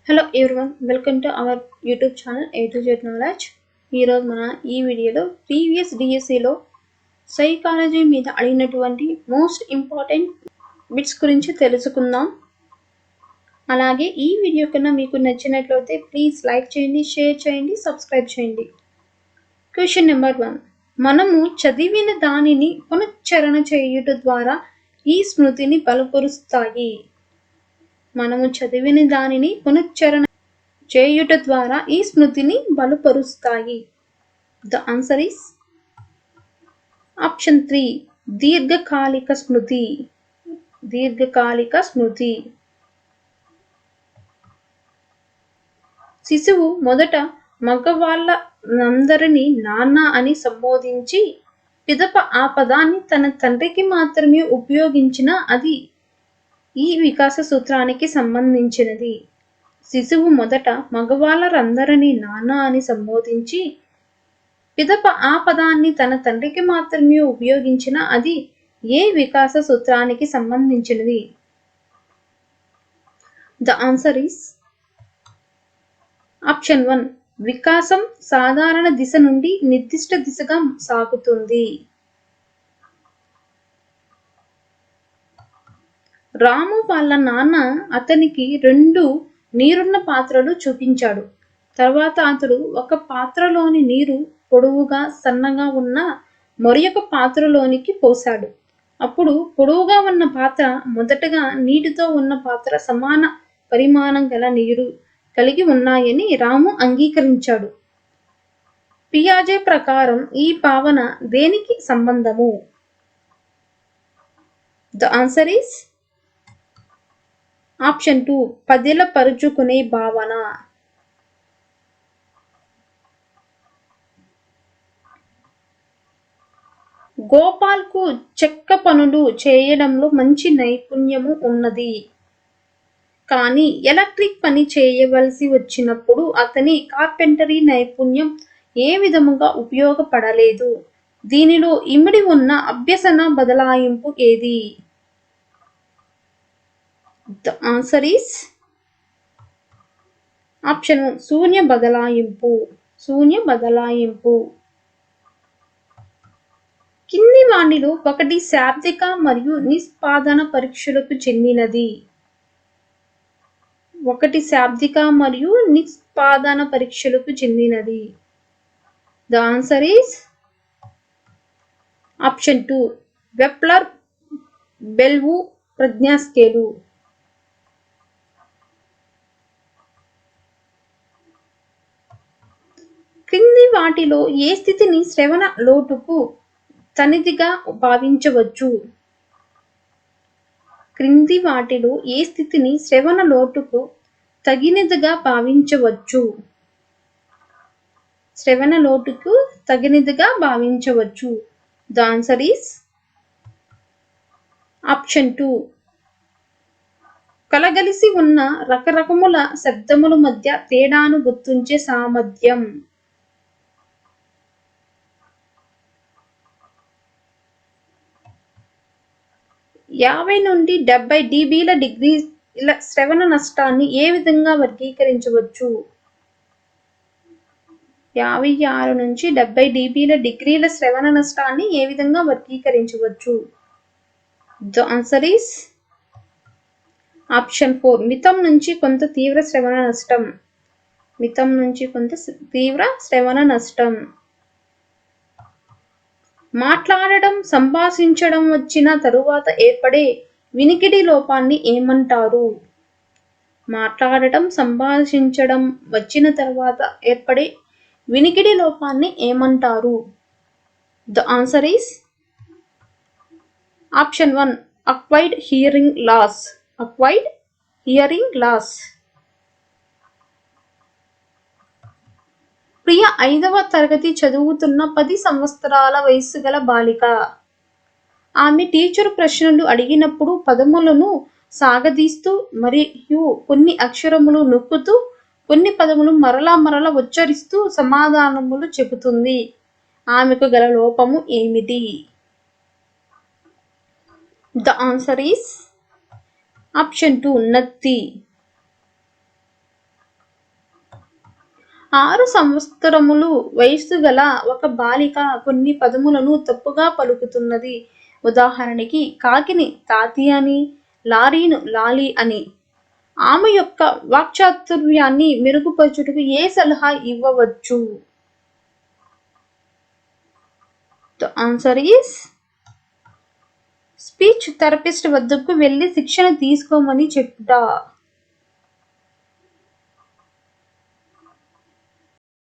Hello everyone, welcome to our YouTube channel A to Z knowledge. ఈరోజు మన ఈ వీడియోలో ప్రీవియస్ డిఎస్సిలో సైకాలజీ మీద అడిగినటువంటి మోస్ట్ ఇంపార్టెంట్ బిట్స్ గురించి తెలుసుకుందాం. అలాగే ఈ వీడియో కన్నా మీకు నచ్చినట్లయితే ప్లీజ్ లైక్ చేయండి, షేర్ చేయండి, సబ్స్క్రైబ్ చేయండి. Question number 1. మనము చదివిన దానిని పునశ్చరణ చేయుట ద్వారా ఈ స్మృతిని బలపరుస్తాయి. మనము చదివిన దానిని పునశ్చరణ చేయుట ద్వారా ఈ స్మృతిని బలపరుస్తాయి. ద ఆన్సర్ ఈస్ ఆప్షన్ 3, దీర్ఘకాలిక స్మృతి. దీర్ఘకాలిక స్మృతి. శిశువు మొదట మగవాళ్ళందరినీ నాన్న అని సంబోధించి పిదప ఆ పదాన్ని తన తండ్రికి మాత్రమే ఉపయోగించిన అది ఈ వికాస సూత్రానికి సంబంధించినది. శిశువు మొదట మగవాళ్ళందరినీ నాన్న అని సంబోధించి పిదప ఆ పదాన్ని తన తండ్రికి మాత్రమే ఉపయోగించిన అది ఏ వికాస సూత్రానికి సంబంధించినది? ద ఆన్సర్ ఈస్ ఆప్షన్ 1, వికాసం సాధారణ దిశ నుండి నిర్దిష్ట దిశగా సాగుతుంది. రాము వాళ్ళ నాన్న అతనికి 2 నీరున్న పాత్రలు చూపించాడు. తర్వాత అతడు ఒక పాత్రలోని నీరు పొడవుగా సన్నగా ఉన్న మరొక పాత్రలోనికి పోశాడు. అప్పుడు పొడవుగా ఉన్న పాత్ర మొదటగా నీటితో ఉన్న పాత్ర సమాన పరిమాణం గల నీరు కలిగి ఉన్నాయని రాము అంగీకరించాడు. పియాజే ప్రకారం ఈ భావన దేనికి సంబంధము? ద ఆన్సర్ ఈస్ ఆప్షన్ 2, పదిలపరుచుకునే భావన. గోపాల్కు చెక్క పనులు చేయడంలో మంచి నైపుణ్యము ఉన్నది. కానీ ఎలక్ట్రిక్ పని చేయవలసి వచ్చినప్పుడు అతని కార్పెంటరీ నైపుణ్యం ఏ విధముగా ఉపయోగపడలేదు. దీనిలో ఇమిడి ఉన్న అభ్యసన బదలాయింపు ఏది? The answer is ఆప్షన్ 1, శూన్య బదలాయింపు. శూన్య బదలాయింపు. కింది వాటిలో ఒకటి శాబ్దిక మరియు నిష్పాదన పరీక్షలకు చెందినది. ఒకటి శాబ్దిక మరియు నిష్పాదన పరీక్షలకు చెందినది. The answer is option 2, Wechsler Bellevue ప్రజ్ఞా స్కేలు. క్రింది వాటిలో ఏ స్థితిని శ్రవణ లోటుకు తనిదిగా భావించవచ్చు? క్రింది వాటిలో ఏ స్థితిని శ్రవణ లోటుకు తగినదిగా భావించవచ్చు? శ్రవణ లోటుకు తగినదిగా భావించవచ్చు. ద ఆన్సర్ ఈస్ ఆప్షన్ 2, కలగలిసి ఉన్న రకరకముల శబ్దముల మధ్య తేడాను గుర్తించే సామర్థ్యం. 50 నుండి 70 dBల డిగ్రీల శ్రవణ నష్టాన్ని ఏ విధంగా వర్గీకరించవచ్చు? 56 నుంచి 70 dBల డిగ్రీల శ్రవణ నష్టాన్ని ఏ విధంగా వర్గీకరించవచ్చు? ద ఆన్సర్ ఈస్ ఆప్షన్ 4, మితం నుంచి కొంత తీవ్ర శ్రవణ నష్టం. మితం నుంచి కొంత తీవ్ర శ్రవణ నష్టం. మాట్లాడడం, సంభాషించడం వచ్చిన తరువాత ఏర్పడే వినికిడి లోపాన్ని ఏమంటారు? మాట్లాడటం, సంభాషించడం వచ్చిన తర్వాత ఏర్పడే వినికిడి లోపాన్ని ఏమంటారు? The answer is option 1, acquired hearing loss. Acquired hearing loss. Priya 5వ తరగతి చదువుతున్న 10 సంవత్సరాల వయసు గల బాలిక. ఆమె టీచరు ప్రశ్నలు అడిగినప్పుడు పదములను సాగదీస్తూ మరియు కొన్ని అక్షరములు నొక్కుతూ కొన్ని పదములు మరలా ఉచ్చరిస్తూ సమాధానములు చెబుతుంది. ఆమెకు గల లోపము ఏమిటి? ద ఆన్సర్ ఈస్ ఆప్షన్ 2, నత్తి. 6 సంవత్సరములు వయస్సు గల ఒక బాలిక కొన్ని పదములను తప్పుగా పలుకుతున్నది. ఉదాహరణకి కాకిని తాతి అని, లారీను లాలి అని. ఆమె యొక్క వాక్చాతుర్యాన్ని మెరుగుపరచుటకు ఏ సలహా ఇవ్వవచ్చు? The answer is speech therapist వద్దకు వెళ్ళి శిక్షణ తీసుకోమని చెప్పుట.